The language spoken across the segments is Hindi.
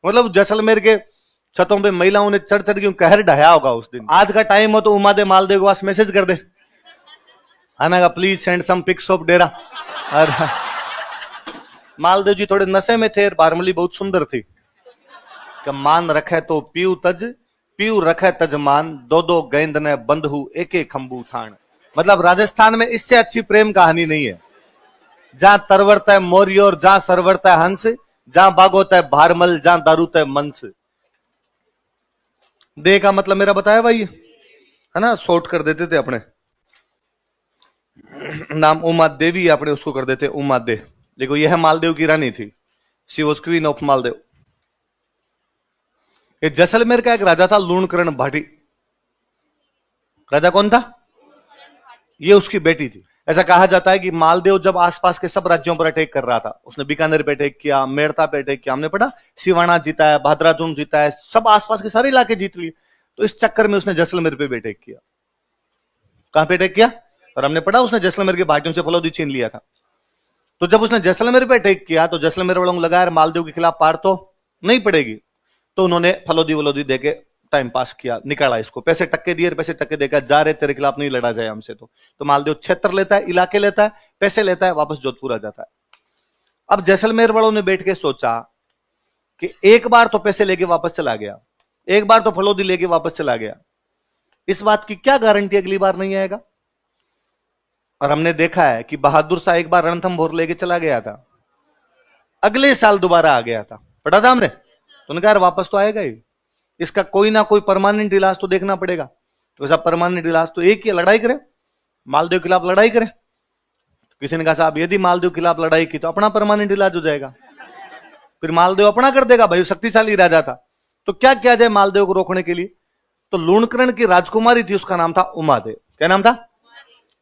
मतलब जैसलमेर के छतों पे महिलाओं ने चढ़ चढ़ के कहर ढाया होगा उस दिन। आज का टाइम हो तो उमा दे मालदेव के पास मैसेज कर दे, आना का please send some pics of Dera. और मालदेव जी थोड़े नशे में थे, बारमली बहुत सुंदर थी। मान रखे तो पीऊ रखे तजमान, दो दो गेंद ने बंधु एक एक खंबू ठाण। मतलब राजस्थान में इससे अच्छी प्रेम कहानी नहीं है। जहां तरवरता है मोरी और जहां सरवरता है हंस, जहां बागोता है भारमल, जहां दारूता है मंस। दे का मतलब मेरा बताया भाई है ना, शॉर्ट कर देते थे अपने नाम उमा देवी, अपने उसको कर देते उमा दे। देखो यह मालदेव की रानी थी, she was queen of Maldev. ये जैसलमेर का एक राजा था लूणकरण भाटी। राजा कौन था? ये उसकी बेटी थी। ऐसा कहा जाता है कि मालदेव जब आसपास के सब राज्यों पर अटैक कर रहा था, उसने बीकानेर पे अटैक किया, मेड़ता पे अटैक किया, हमने पढ़ा, सिवाना जीता है, भाद्राजून जीता है, सब आसपास के सारे इलाके जीत लिए। तो इस चक्कर में उसने जैसलमेर पे भी अटैक किया। कहां पे अटैक किया? और हमने पढ़ा उसने जैसलमेर की भाटियों से फलौदी छीन लिया था। तो जब उसने जैसलमेर पे अटैक किया तो जैसलमेर वालों को लगा मालदेव के खिलाफ पार तो नहीं पड़ेगी, तो उन्होंने फलौदी वलोदी देके टाइम पास किया, निकाला इसको, पैसे टक्के दिए, पैसे टक्के देकर जा रहे तेरे खिलाफ नहीं लड़ा जाए हमसे। तो मालदेव क्षेत्र लेता है, इलाके लेता है, पैसे लेता है, वापस जोधपुर आ जाता है। अब जैसलमेर वालों ने बैठ के सोचा कि एक बार तो पैसे लेके वापस चला गया, एक बार तो फलौदी लेके वापस चला गया, इस बात की क्या गारंटी अगली बार नहीं आएगा। और हमने देखा है कि बहादुर शाह एक बार रणथंभौर लेके चला गया था, अगले साल दोबारा आ गया था, पढ़ा था हमने। तो उन्होंने कहा वापस तो आएगा ही, इसका कोई ना कोई परमानेंट इलाज तो देखना पड़ेगा। तो ऐसा परमानेंट इलाज तो एक ही, लड़ाई करे, मालदेव के खिलाफ लड़ाई करे। तो किसी ने कहा साहब यदि मालदेव के खिलाफ लड़ाई की तो अपना परमानेंट इलाज हो जाएगा, फिर मालदेव अपना कर देगा, भाई शक्तिशाली राजा था। तो क्या किया जाए मालदेव को रोकने के लिए? तो लूणकरण की राजकुमारी थी, उसका नाम था उमादेव। क्या नाम था?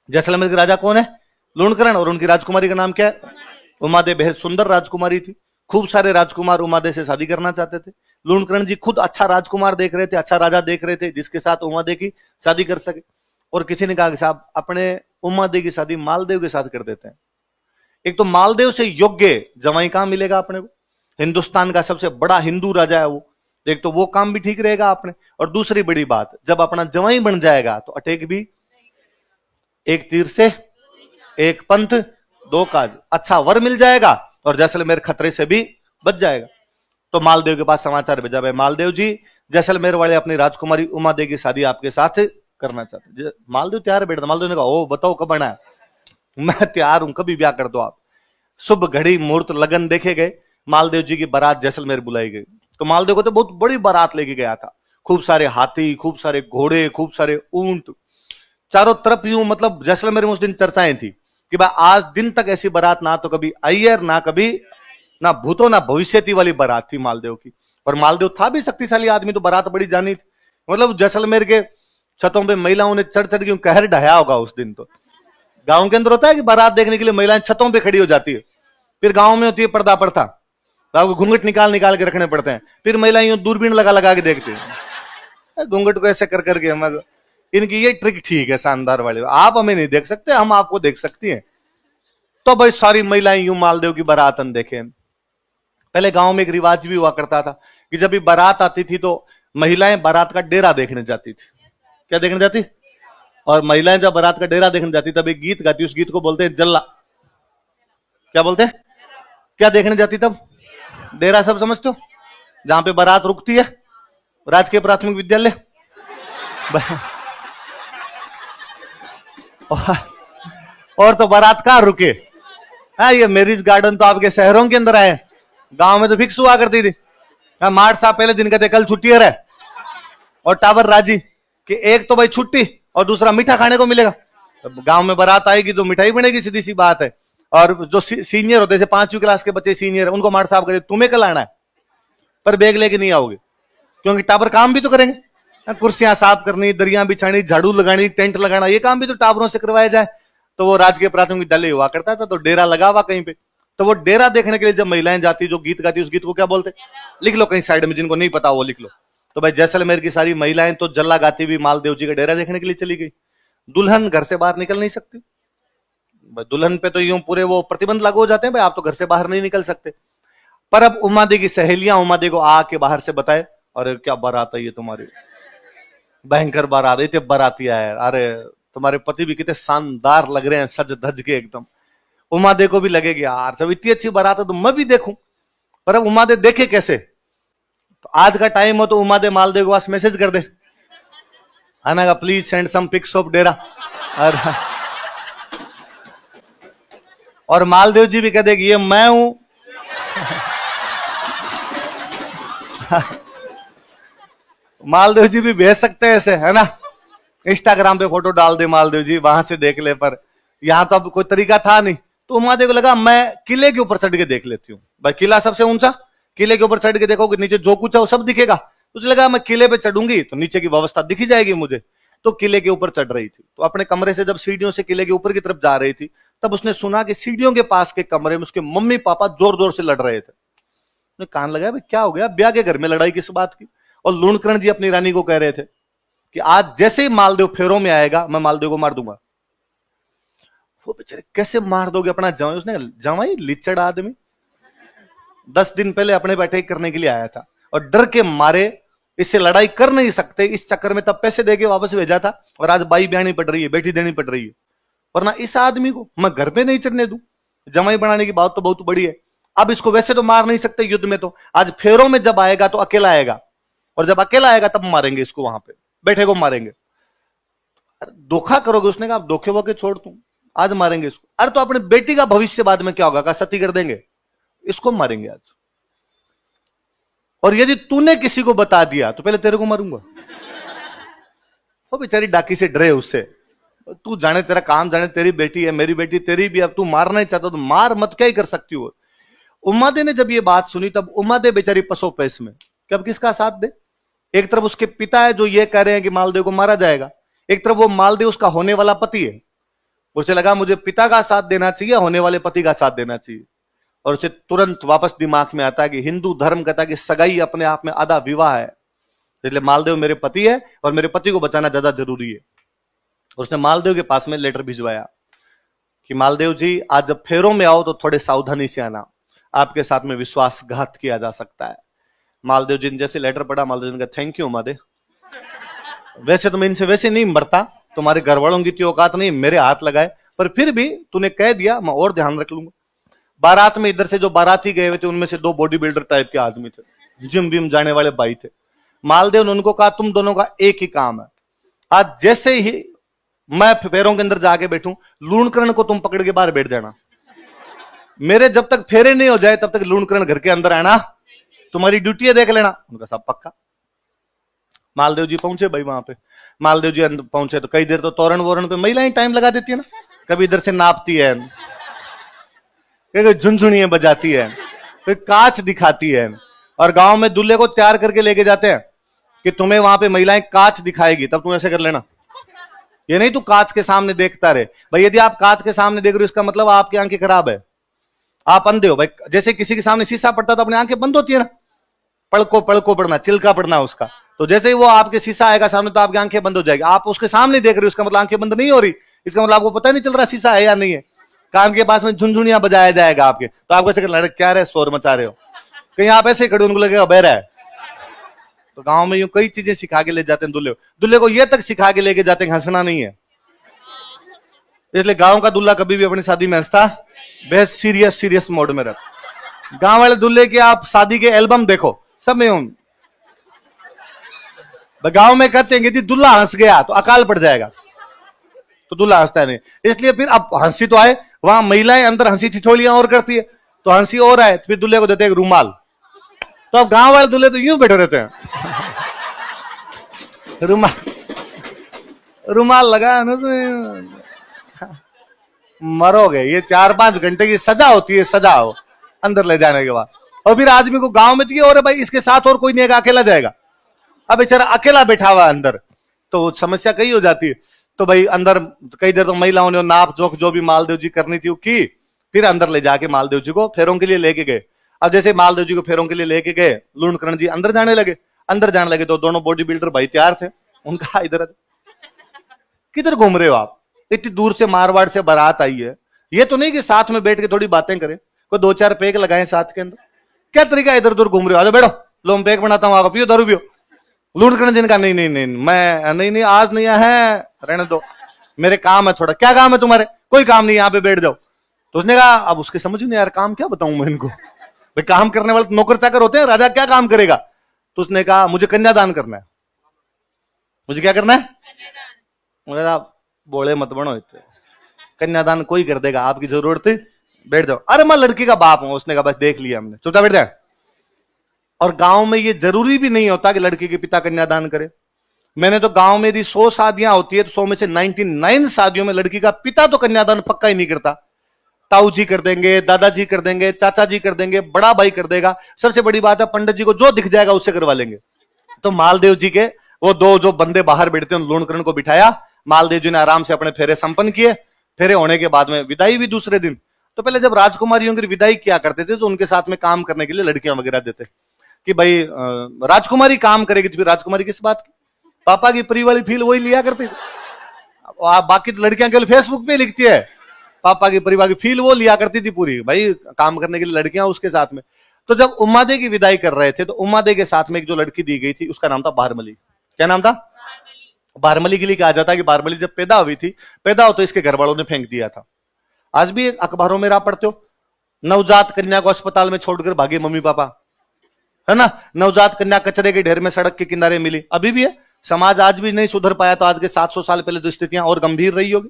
जैसलमेर के राजा कौन है? लूणकरण, और उनकी राजकुमारी का नाम क्या है? उमादेव। बेहद सुंदर राजकुमारी थी, खूब सारे राजकुमार उमादेव से शादी करना चाहते थे। लूणकरण जी खुद अच्छा राजकुमार देख रहे थे, अच्छा राजा देख रहे थे जिसके साथ उमादेव की शादी कर सके। और किसी ने कहा कि साहब अपने उमादेव की शादी मालदेव के साथ कर देते हैं। एक तो मालदेव से योग्य जवाई कहां मिलेगा अपने को, हिंदुस्तान का सबसे बड़ा हिंदू राजा है वो, एक तो वो काम भी ठीक रहेगा अपने, और दूसरी बड़ी बात जब अपना जवाई बन जाएगा तो अटैक भी, एक तीर से एक पंथ दो काज, अच्छा वर मिल जाएगा और जैसलमेर खतरे से भी बच जाएगा। तो मालदेव के पास समाचार भेजा, भाई मालदेव जी जैसलमेर वाले अपनी राजकुमारी उमादेव की शादी आपके साथ करना चाहते। मालदेव तैयार बैठा, मालदेव ने कहा ओ बताओ कब आना है? मैं तैयार हूं, कभी ब्याह कर दो आप। शुभ घड़ी मुहूर्त लगन देखे गए, मालदेव जी की बारात जैसलमेर बुलाई गई। तो मालदेव को तो बहुत बड़ी बारात लेके गया था, खूब सारे हाथी, खूब सारे घोड़े, खूब सारे ऊंट, चारों तरफ यूं, मतलब जैसलमेर में उस दिन चर्चाएं थी कि भाई आज दिन तक ऐसी बारात ना तो कभी आई है, ना कभी ना भूतो ना भविष्यती वाली बारात थी मालदेव की। और मालदेव था भी शक्तिशाली आदमी, तो बारात बड़ी जानी थी। मतलब जैसलमेर के छतों पे महिलाओं ने चढ़ चढ़ के कहर ढाया होगा उस दिन। तो गांव के अंदर होता है कि बारात देखने के लिए महिलाएं छतों पे खड़ी हो जाती है, फिर गांव में होती है पर्दा प्रथा, आपको घूंघट निकाल निकाल के रखने पड़ते हैं, फिर महिलाएं यूं दूरबीन लगा लगा के देखती है घूंघट को ऐसे कर करके। हमारे इनकी ये ट्रिक ठीक है शानदार वाले, आप हमें नहीं देख सकते, हम आपको देख सकती हैं। तो भाई सारी महिलाएं यूं मालदेव की बारात देखें। पहले गांव में एक रिवाज भी हुआ करता था कि जब भी बारात आती थी तो महिलाएं बारात का डेरा देखने जाती थी। क्या देखने जाती? और महिलाएं जब बारात का डेरा देखने जाती तब एक गीत गाती, उस गीत को बोलते हैं जल्ला। क्या बोलते हैं? क्या देखने जाती तब? डेरा सब समझते हो, जहां पे बारात रुकती है, राजकीय प्राथमिक विद्यालय। और तो बारात कहां रुके? हाँ, ये मैरिज गार्डन तो आपके शहरों के अंदर आए, गांव में तो फिक्स हुआ करती थी। मार्च साहब पहले दिन कहते कल छुट्टी है, और टावर राजी कि एक तो भाई छुट्टी और दूसरा मीठा खाने को मिलेगा। गांव में बारात आएगी तो मिठाई बनेगी, सीधी सी बात है। और जो सीनियर होते, जैसे 5वीं क्लास के बच्चे सीनियर है, उनको मार्च साहब कहते तुम्हें कल आना है, पर बैग लेके नहीं आओगे, क्योंकि टावर काम भी तो करेंगे, कुर्सियां साफ करनी, दरिया बिछानी, झाड़ू लगानी, टेंट लगाना, ये काम भी तो टावरों से करवाया जाए। तो वो राजकीय प्राथमिक विद्यालय हुआ करता था, तो डेरा लगा हुआ कहीं पे। तो वो डेरा देखने के लिए जब महिलाएं जाती, जो गीत गाती, उस गीत को क्या बोलते? लिख लो कहीं साइड में, जिनको नहीं पता वो लिख लो। तो भाई जैसलमेर की सारी महिलाएं तो जल्ला गाती हुई मालदेव जी का डेरा देखने के लिए चली गई। दुल्हन घर से बाहर निकल नहीं सकती, दुल्हन पे तो यूं पूरे वो प्रतिबंध लागू हो जाते हैं, भाई आप तो घर से बाहर नहीं निकल सकते। पर अब उमा दी की सहेलियां उमा दी को आके बाहर से बताए, अरे क्या बारात आई है तुम्हारी, भयंकर बारात, इतने बाराती आए, अरे तुम्हारे पति भी कितने शानदार लग रहे हैं सज धज के एकदम। उमा दे को भी लगेगी यार जब इतनी अच्छी बारात है तो मैं भी देखूं, पर अब उमा दे देखे कैसे? तो आज का टाइम हो तो उमा दे मालदेव के पास मैसेज कर दे, आना का please send some pics of Dera, और मालदेव जी भी कह देगी ये मैं हूं। मालदेव जी भी भेज सकते हैं ऐसे, है ना, इंस्टाग्राम पे फोटो डाल दे मालदेव जी, वहां से देख ले। पर यहां तो अब कोई तरीका था नहीं, तो उमा देव को लगा मैं किले के ऊपर चढ़ के देख लेती हूँ, भाई किला सबसे ऊंचा, किले के ऊपर चढ़ के देखोगे नीचे जो कुछ है वो सब दिखेगा। उसे लगा मैं किले पे चढ़ूंगी तो नीचे की व्यवस्था दिखी जाएगी मुझे, तो किले के ऊपर चढ़ रही थी। तो अपने कमरे से जब सीढ़ियों से किले के ऊपर की तरफ जा रही थी, तब उसने सुना कि सीढ़ियों के पास के कमरे में उसके मम्मी पापा जोर जोर से लड़ रहे थे। उसने कान लगाया, भाई क्या हो गया, ब्याह के घर में लड़ाई किस बात की? और लूणकरण जी अपनी रानी को कह रहे थे कि आज जैसे ही मालदेव फेरों में आएगा मैं मालदेव को मार दूंगा। वो बेचारे कैसे मार दोगे अपना जवाई? उसने जवाई लिचड़ आदमी 10 दिन पहले अपने पे अटैक करने के लिए आया था और डर के मारे इससे लड़ाई कर नहीं सकते, इस चक्कर में तब पैसे देके वापस भेजा था, और आज बाई ब्याहनी पड़ रही है, बेटी देनी पड़ रही है। वरना इस आदमी को मैं घर पे नहीं चढ़ने दूं, जमाई बनाने की बात तो बहुत बड़ी है। अब इसको वैसे तो मार नहीं सकते युद्ध में, तो आज फेरों में जब आएगा तो अकेला आएगा, और जब अकेला आएगा तब मारेंगे इसको, वहां पे बैठे को मारेंगे। धोखा करोगे? उसने कहा धोखे वोखे छोड़ तू, आज मारेंगे इसको। अरे तो अपने बेटी का भविष्य बाद में क्या होगा, कहा सती कर देंगे, इसको मारेंगे आज, और यदि तूने किसी को बता दिया तो पहले तेरे को मारूंगा। वो बेचारी डाकी से डरे उससे, तू जाने तेरा काम जाने, तेरी बेटी है मेरी बेटी तेरी भी, अब तू मारना ही चाहता तो मार मत, क्या ही कर सकती हो। उमादे ने जब ये बात सुनी तब उमादे बेचारी पसो पैस में कि अब किसका साथ दे। एक तरफ उसके पिता है जो ये कह रहे हैं कि मालदेव को मारा जाएगा, एक तरफ वो मालदेव उसका होने वाला पति है। उसे लगा मुझे पिता का साथ देना चाहिए, होने वाले पति का साथ देना चाहिए। और उसे तुरंत वापस दिमाग में आता है कि हिंदू धर्म कहता है कि सगाई अपने आप में आधा विवाह है, इसलिए मालदेव मेरे पति है और मेरे पति को बचाना ज्यादा जरूरी है। उसने मालदेव के पास में लेटर भिजवाया कि मालदेव जी आज जब फेरों में आओ तो थोड़े सावधानी से आना, आपके साथ में विश्वासघात किया जा सकता है। मालदेव जी ने जैसे लेटर पढ़ा, मालदेव जी ने कहा थैंक यू उमादे, वैसे तो मैं इनसे वैसे नहीं मरता, तुम्हारे घर वालों की इतनी औकात नहीं मेरे हाथ लगाए, पर फिर भी तूने कह दिया मैं और ध्यान रख लूंगा। बारात में इधर से जो बाराती गए हुए थे उनमें से 2 बॉडी बिल्डर टाइप के आदमी थे, जिम विम जाने वाले भाई थे। मालदेव ने उनको कहा तुम दोनों का एक ही काम है, आज जैसे ही मैं फेरों के अंदर जाके बैठूं, लूणकरण को तुम पकड़ के बाहर बैठ जाना, मेरे जब तक फेरे नहीं हो जाए तब तक लूणकरण घर के अंदर आना, तुम्हारी ड्यूटी है देख लेना। उनका सब पक्का। मालदेव जी पहुंचे भाई वहां पे, मालदेव जी पहुंचे तो कई देर तो तोरण वोरण पे महिलाएं टाइम लगा देती है ना, कभी इधर से नापती है, झुनझुनियां बजाती है, कोई कांच दिखाती है, और गांव में दूल्हे को तैयार करके लेके जाते हैं कि तुम्हें वहां पे महिलाएं कांच दिखाएगी तब तुम ऐसे कर लेना, ये नहीं तू कांच के सामने देखता रहे। भाई यदि आप कांच के सामने देख रहे हो इसका मतलब आपकी आंखें खराब है, आप अंधे हो। भाई जैसे किसी के सामने शीशा पड़ता तो अपनी आंखें बंद होती है ना, पड़को पड़को पड़ना, चिल्का पड़ना उसका, तो जैसे ही वो आपके शीशा आएगा सामने तो आपकी आंखें बंद हो जाएगी। आप उसके सामने देख रहे हो इसका मतलब आंखें बंद नहीं हो रही, इसका मतलब आपको पता नहीं चल रहा शीशा है या नहीं है। कान के पास में झुनझुनियां बजाया जाएगा आपके, तो आपको ऐसे लड़के क्या रहे शोर मचा रहे हो, कहीं आप ऐसे खड़े उनको लगेगा बहरा है। तो गांव में यूं कई चीजें सिखा के ले जाते हैं दूल्हे को ये तक सिखा के लेके जाते हैं हंसना नहीं है। इसलिए गांव का दूल्हा कभी भी अपनी शादी में हंसता, बेहद सीरियस मोड में रहता। गांव वाले दूल्हे की आप शादी के एल्बम देखो, सब में गांव में कहते हैं कि दूल्हा हंस गया तो अकाल पड़ जाएगा, तो दूल्हा हंसता नहीं। इसलिए फिर अब हंसी तो आए, वहां महिलाएं अंदर हंसी ठिठोलियां और करती है, तो हंसी और आए, फिर दूल्हे को देते हैं रुमाल। तो अब गांव वाले दूल्हे तो यूं बैठे रहते हैं, रुमाल लगा मरोगे। ये 4-5 घंटे की सजा होती है, सजा हो अंदर ले जाने के बाद। और फिर आदमी को गांव में तो ये हो रहा भाई इसके साथ और कोई नहीं है, अकेला जाएगा। अब बेचारा अकेला बैठा हुआ अंदर, तो समस्या कई हो जाती है। तो भाई अंदर कई देर तो महिलाओं ने नाप जोख जो भी मालदेव जी करनी थी वो की, फिर अंदर ले जाके मालदेव जी को फेरों के लिए लेके गए। अब जैसे मालदेव जी को फेरों के लिए लेके गए, लूणकरण जी अंदर जाने लगे तो दोनों बॉडी बिल्डर भाई तैयार थे। उनका इधर किधर घूम रहे हो आप, इतनी दूर से मारवाड़ से बारात आई है, ये तो नहीं कि साथ में बैठ के थोड़ी बातें करें, कोई 2-4 पेग लगाएं साथ के अंदर, क्या तरीका, इधर उधर घूम रहे हो, आ जाओ बैठो, लो मैं पैक बनाता हूँ, आप पियो, दारू पियो। लूट करने दिन का नहीं नहीं नहीं, मैं नहीं आज नहीं है, रहने दो, मेरे काम है थोड़ा। क्या काम है तुम्हारे? कोई काम नहीं, यहाँ पे बैठ जाओ। तो उसने कहा, अब उसके समझ नहीं यार काम क्या बताऊं मैं इनको, भाई काम करने वाले नौकर चाकर होते हैं, राजा क्या काम करेगा। तो उसने कहा मुझे कन्यादान करना है। मुझे क्या करना है? मुझे कहा बोले मत बनो इतने, कन्यादान कोई कर देगा, आपकी जरूरत है, बैठ जाओ। अरे मैं लड़की का बाप हूं। उसने कहा बस देख लिया हमने, चुपचाप बैठ जाए। और गांव में ये जरूरी भी नहीं होता कि लड़की के पिता कन्यादान करे। मैंने तो गांव में यदि 100 शादियां होती है तो 100 में से 99 शादियों में लड़की का पिता तो कन्यादान पक्का ही नहीं करता। ताऊ जी कर देंगे, दादाजी कर देंगे, चाचा जी कर देंगे, बड़ा भाई कर देगा। सबसे बड़ी बात है पंडित जी को जो दिख जाएगा उससे करवा लेंगे। तो मालदेव जी के वो दो जो बंदे बाहर बैठते हैं, लूणकरण को बिठाया, मालदेव जी ने आराम से अपने फेरे संपन्न किए। फेरे होने के बाद में विदाई भी दूसरे दिन। तो पहले जब राजकुमारियों की विदाई किया करते थे तो उनके साथ में काम करने के लिए लड़कियां वगैरह देते कि भाई राजकुमारी काम करेगी। तो फिर राजकुमारी किस बात की? पापा की परी वाली फील वही लिया करती थी। बाकी तो लड़कियां केवल फेसबुक पे लिखती है, पापा की परिवार की फील वो लिया करती थी पूरी, भाई काम करने के लिए लड़कियां उसके साथ में। तो जब उम्मादे की विदाई कर रहे थे तो उम्मादे के साथ में एक जो लड़की दी गई थी उसका नाम था बारमली। क्या नाम था? बारमली के लिए कहा जाता है कि बारमली जब पैदा हुई थी, पैदा हो तो इसके घर वालों ने फेंक दिया था। आज भी अखबारों में आप पढ़ते हो, नवजात कन्या को अस्पताल में छोड़कर भागे मम्मी पापा, है ना। नवजात कन्या कचरे के ढेर में सड़क के किनारे मिली, अभी भी है। समाज आज भी नहीं सुधर पाया तो आज के 700 साल पहले तो स्थितियां और गंभीर रही होगी।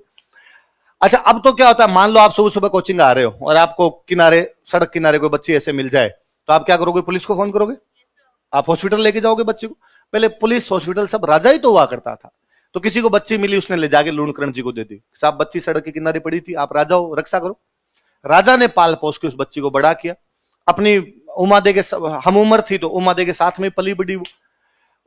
अच्छा अब तो क्या होता है, मान लो आप सुबह सुबह कोचिंग आ रहे हो और आपको किनारे, सड़क किनारे कोई बच्ची ऐसे मिल जाए तो आप क्या करोगे? पुलिस को फोन करोगे, आप हॉस्पिटल लेके जाओगे बच्चे को। पहले पुलिस हॉस्पिटल सब राजा ही तो हुआ करता था। तो किसी को बच्ची मिली, उसने ले जाके लूणकरण जी को दे दी, साहब बच्ची सड़क के किनारे पड़ी थी, आप राजा हो, रक्षा करो। राजा ने पाल पोस के उस बच्ची को बड़ा किया। अपनी उमादे के हम उम्र थी तो उमादे के साथ में पली बड़ी वो।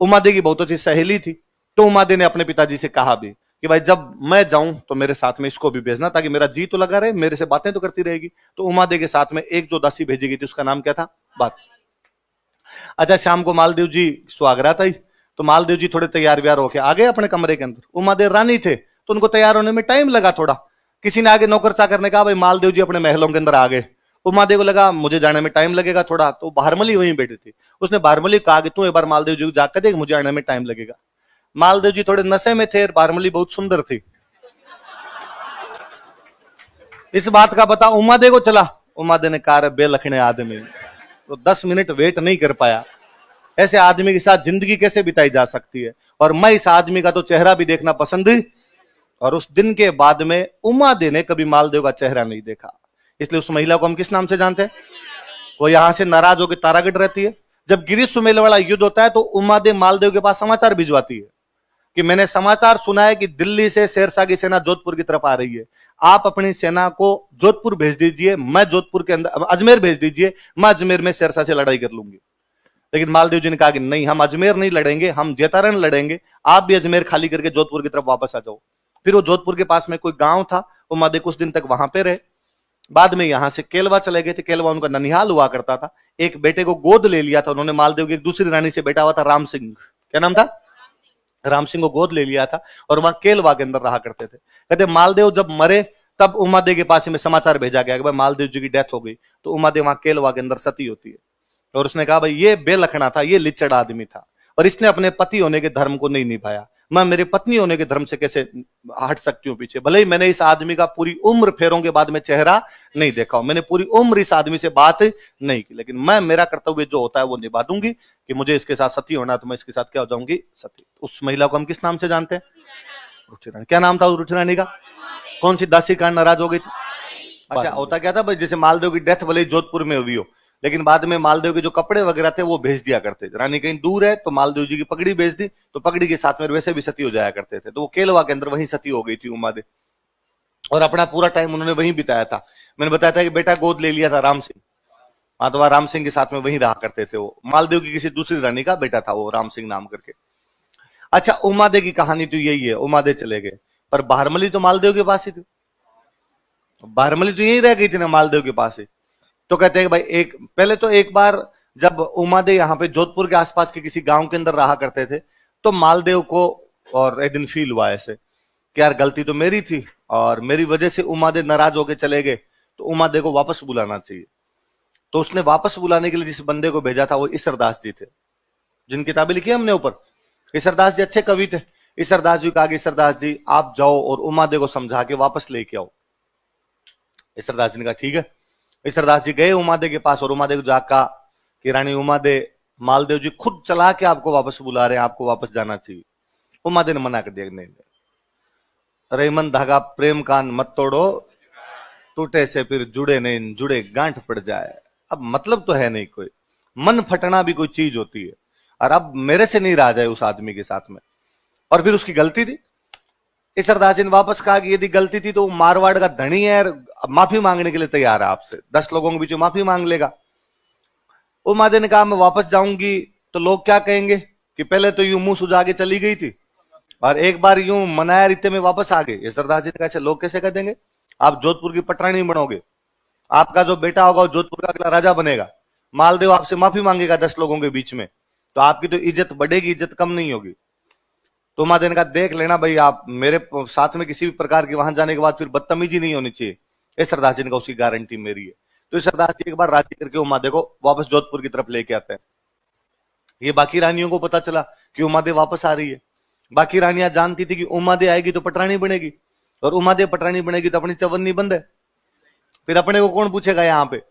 उमादे की बहुत अच्छी सहेली थी। तो उमादे ने अपने पिताजी से कहा भी कि भाई जब मैं जाऊं तो मेरे साथ में इसको भी भेजना, ताकि मेरा जी तो लगा रहे, मेरे से बातें तो करती रहेगी। तो उमादे के साथ में एक जो दासी भेजी गई थी उसका नाम क्या था? बात। अच्छा शाम को मालदेव जी सुहागरात आई तो मालदेव जी थोड़े तैयार व्यार होके आ गए अपने कमरे के अंदर। उमादेव रानी थे तो उनको तैयार होने में टाइम लगा थोड़ा। किसी ने आगे नौकर चाकर ने कहा भाई मालदेव जी अपने महलों के अंदर आ गए। उमादेव को लगा मुझे जाने में टाइम लगेगा थोड़ा, तो बारमली वहीं बैठी थी। उसने बारमली कहा कि तू एक बार मालदेव जी को जाकर देख, मुझे आने में टाइम लगेगा। मालदेव जी थोड़े नशे में थे, बारमली बहुत सुंदर थी। इस बात का पता उमादे को चला। उमादे ने कहा बेलखने आदमी, तो 10 मिनट वेट नहीं कर पाया। ऐसे आदमी के साथ जिंदगी कैसे बिताई जा सकती है, और मैं इस आदमी का तो चेहरा भी देखना पसंद। और उस दिन के बाद में उमादे ने कभी मालदेव का चेहरा नहीं देखा। इसलिए उस महिला को हम किस नाम से जानते हैं? वो यहां से नाराज होकर तारागढ़ रहती है। जब गिरीश सुमेल वाला युद्ध होता है तो उमादे मालदेव के पास समाचार भिजवाती है कि मैंने समाचार सुना है कि दिल्ली से शेरशाह की सेना जोधपुर की तरफ आ रही है, आप अपनी सेना को जोधपुर भेज दीजिए, मैं जोधपुर के अंदर अजमेर भेज दीजिए, मैं अजमेर में शेरशाह से लड़ाई कर लूंगी। लेकिन मालदेव जी ने कहा कि नहीं, हम अजमेर नहीं लड़ेंगे, हम जेतारण लड़ेंगे, आप भी अजमेर खाली करके जोधपुर की तरफ वापस आ जाओ। फिर वो जोधपुर के पास में कोई गांव था, उमादे कुछ दिन तक वहां पे रहे। बाद में यहां से केलवा चले गए थे। केलवा उनका ननिहाल हुआ करता था। एक बेटे को गोद ले लिया था उन्होंने मालदेव की एक दूसरी रानी से, बेटा हुआ था राम सिंह। क्या नाम था? राम सिंह को गोद ले लिया था और वहां केलवा के अंदर रहा करते थे। कहते मालदेव जब मरे तब उमादे के पास में समाचार भेजा गया कि भाई मालदेव जी की डेथ हो गई। तो उमादे वहां केलवा के अंदर सती होती है और उसने कहा भाई ये बेलखना था, ये लिचड़ आदमी था और इसने अपने पति होने के धर्म को नहीं निभाया, मैं मेरे पत्नी होने के धर्म से कैसे हट सकती हूँ पीछे। भले ही मैंने इस आदमी का पूरी उम्र फेरों के बाद में चेहरा नहीं देखा, मैंने पूरी उम्र इस आदमी से बात नहीं की, लेकिन मैं मेरा कर्तव्य जो होता है वो निभा दूंगी कि मुझे इसके साथ सती होना तो मैं इसके साथ क्या हो जाऊंगी? सती। उस महिला को हम किस नाम से जानते हैं? रुचि रानी। क्या नाम था रुचि रानी का? कौन सी दासी कारण नाराज हो गई थी? अच्छा होता क्या था भाई, जैसे मालदेव की डेथ भले जोधपुर में हुई हो, लेकिन बाद में मालदेव के जो कपड़े वगैरह थे वो भेज दिया करते थे। रानी कहीं दूर है तो मालदेव जी की पगड़ी भेज दी, तो पगड़ी के साथ में वैसे भी सती हो जाया करते थे। तो वो केलवा के अंदर वहीं सती हो गई थी उमादे, और अपना पूरा टाइम उन्होंने वहीं बिताया था। मैंने बताया था कि बेटा गोद ले लिया था राम सिंह, हाँ तो राम सिंह के साथ में वहीं रहा करते थे। वो मालदेव की किसी दूसरी रानी का बेटा था वो, राम सिंह नाम करके। अच्छा उमादे की कहानी तो यही है, उमादे चले गए, पर बारमली तो मालदेव के पास ही थी। बारमली तो यही रह गई थी ना मालदेव के पास ही। तो कहते हैं कि भाई पहले तो एक बार जब उमादे यहाँ पे जोधपुर के आसपास के किसी गांव के अंदर रहा करते थे तो मालदेव को और एक दिन फील हुआ ऐसे कि यार गलती तो मेरी थी और मेरी वजह से उमादे नाराज होके चले गए, तो उमादे को वापस बुलाना चाहिए। तो उसने वापस बुलाने के लिए जिस बंदे को भेजा था वो ईसरदास जी थे, जिन किताबें लिखी हमने ऊपर। ईसरदास जी अच्छे कवि थे। ईसरदास जी को कहा कि ईसरदास जी आप जाओ और उमादे को समझा के वापस लेके आओ। ईसरदास जी ने कहा ठीक है। ईसरदास जी गए उमादे के पास और उमादे को जाकर कहा कि रानी उमादे, मालदेव जी खुद चला के आपको वापस बुला रहे हैं, आपको वापस जाना चाहिए। उमादे ने मना कर दिया, नहीं, रहीमन धागा प्रेम कान मत तोड़ो, टूटे से फिर जुड़े नहीं, जुड़े गांठ पड़ जाए। अब मतलब तो है नहीं कोई, मन फटना भी कोई चीज होती है, और अब मेरे से नहीं रहा जाए उस आदमी के साथ में। और फिर उसकी गलती थी। ईसरदास जी ने वापस कहा कि यदि गलती थी तो वो मारवाड़ का धनी है और माफी मांगने के लिए तैयार है आपसे, 10 लोगों के बीच माफी मांग लेगा। उमादे ने कहा मैं वापस जाऊंगी तो लोग क्या कहेंगे कि पहले तो यूं मुंह सुझा के चली गई थी और एक बार यूं मनाया रीते में वापस आ गए। ईसरदास जी ने कहा लोग कैसे कह देंगे, आप जोधपुर की पटरानी बनोगे, आपका जो बेटा होगा वो जोधपुर का अगला राजा बनेगा, मालदेव आपसे माफी मांगेगा 10 लोगों के बीच में, तो आपकी तो इज्जत बढ़ेगी, इज्जत कम नहीं होगी। तो उमादे ने कहा देख लेना भाई, आप मेरे साथ में किसी भी प्रकार की वहां जाने के बाद फिर बदतमीजी नहीं होनी चाहिए। ईसरदास जी ने कहा उसकी गारंटी मेरी है। तो ईसरदास जी एक बार राजी करके उमादे को वापस जोधपुर की तरफ लेके आते हैं। ये बाकी रानियों को पता चला कि उमादे वापस आ रही है। बाकी रानियां जानती थी कि उमादे आएगी तो पटरानी बनेगी, और उमादे पटरानी बनेगी तो अपनी चवन्नी बंद है, फिर अपने को कौन पूछेगा यहाँ पे।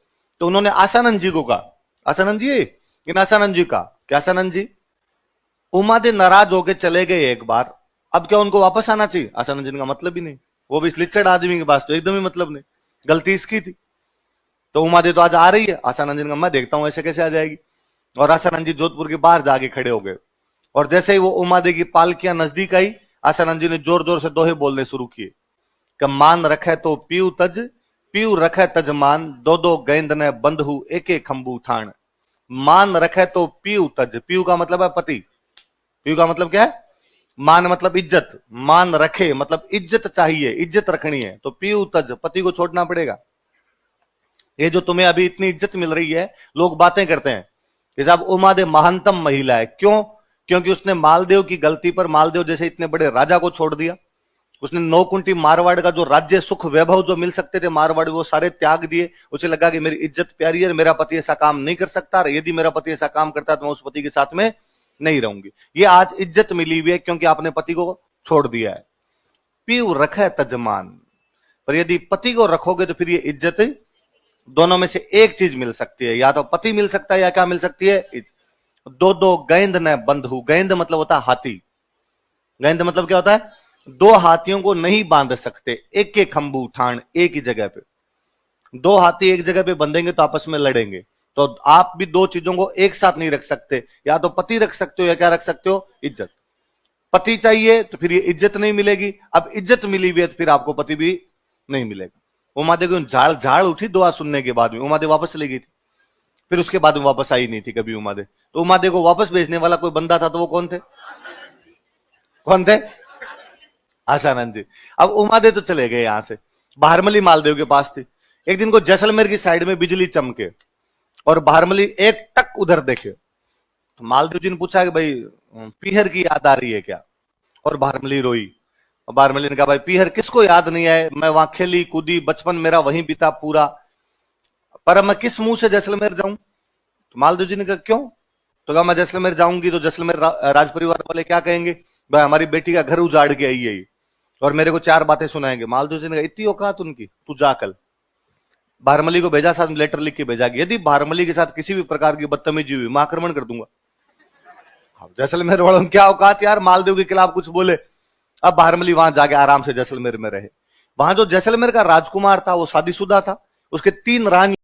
तो उन्होंने आसानंद जी को कहा, आसानंद जी, इन आसानंद जी का क्या, आसानंद जी उमादे नाराज होके चले गए एक बार, अब क्या उनको वापस आना चाहिए। आसानंद जी का मतलब ही नहीं, वो भी लिचड़ आदमी के पास तो एकदम ही मतलब नहीं, गलती इसकी थी। तो उमादे तो आज आ रही है। आसानंद जी का मैं देखता हूं ऐसे कैसे आ जाएगी। और आसानंद जी जोधपुर के बाहर जाके खड़े हो गए, और जैसे ही वो उमादे की पालकियां नजदीक आई, आसानंद जी ने जोर जोर से दोहे बोलने शुरू किए कि मान रखे तो पीऊ तज, पीऊ रखे तजमान, दो दो गेंद ने बंधु एक एक खंबू ठाण। मान रखे तो पीऊ तज, पीऊ का मतलब है पति, पीऊ का मतलब क्या है, मान मतलब इज्जत, मान रखे मतलब इज्जत चाहिए, इज्जत रखनी है, तो पीऊ तज पति को छोड़ना पड़ेगा। ये जो तुम्हें अभी इतनी इज्जत मिल रही है, लोग बातें करते हैं कि साहब उमादे महानतम महिला है, क्यों, क्योंकि उसने मालदेव की गलती पर मालदेव जैसे इतने बड़े राजा को छोड़ दिया। उसने 9 कुंटी मारवाड़ का जो राज्य सुख वैभव जो मिल सकते थे मारवाड़, वो सारे त्याग दिए। उसे लगा कि मेरी इज्जत प्यारी है, मेरा पति ऐसा काम नहीं कर सकता, यदि मेरा पति ऐसा काम करता है तो मैं उस पति के साथ में नहीं रहूंगी। ये आज इज्जत मिली हुई है क्योंकि आपने पति को छोड़ दिया है। पीऊ रखे तजमान, पर यदि पति को रखोगे तो फिर ये इज्जत, दोनों में से एक चीज मिल सकती है, या तो पति मिल सकता है या क्या मिल सकती है, दो दो गेंद न बंधु। गेंद मतलब होता है हाथी, गेंद मतलब क्या होता है, 2 हाथियों को नहीं बांध सकते, एक एक खंबू उठान, एक ही जगह पे 2 हाथी एक जगह पे बंधेंगे तो आपस में लड़ेंगे। तो आप भी 2 चीजों को एक साथ नहीं रख सकते, या तो पति रख सकते हो या क्या रख सकते हो, इज्जत। पति चाहिए तो फिर ये इज्जत नहीं मिलेगी, अब इज्जत मिली हुई है तो फिर आपको पति भी नहीं मिलेगा। उमादे को झाड़ झाड़ उठी दुआ सुनने के बाद में, उमादे वापस चली गई थी, फिर उसके बाद में वापस आई नहीं थी कभी उमादे। तो उमादे को वापस भेजने वाला कोई बंदा था, तो वो कौन थे, कौन थे, आसानंद जी। अब उमादे तो चले गए यहां से, बारमली मालदेव के पास थी। एक दिन को जैसलमेर की साइड में बिजली चमके और बारमली एक टक उधर देखे, तो मालदेव जी ने पूछा कि भाई पीहर की याद आ रही है क्या, और बारमली रोई। और बारमली ने कहा भाई पीहर किसको याद नहीं है, मैं वहां खेली कूदी, बचपन मेरा वहीं बीता पूरा, पर मैं किस मुंह से जैसलमेर जाऊं। तो मालदेव जी ने कहा क्यों, तो कहा मैं जैसलमेर जाऊंगी तो जैसलमेर राज परिवार वाले क्या कहेंगे, भाई हमारी बेटी का घर उजाड़ के आई है और मेरे को 4 बातें सुनाएंगे। मालदेव जी ने कहा इतनी औकात उनकी, तू जा कल। बारमली को भेजा, साथ लेटर लिख के भेजा कि यदि बारमली के साथ किसी भी प्रकार की बदतमीजी हुई मैं आक्रमण कर दूंगा। जैसलमेर वालों की क्या औकात यार, मालदेव के खिलाफ कुछ बोले। अब बारमली वहां जाके आराम से जैसलमेर में रहे। वहां जो जैसलमेर का राजकुमार था वो शादीशुदा था, उसके 3 रानी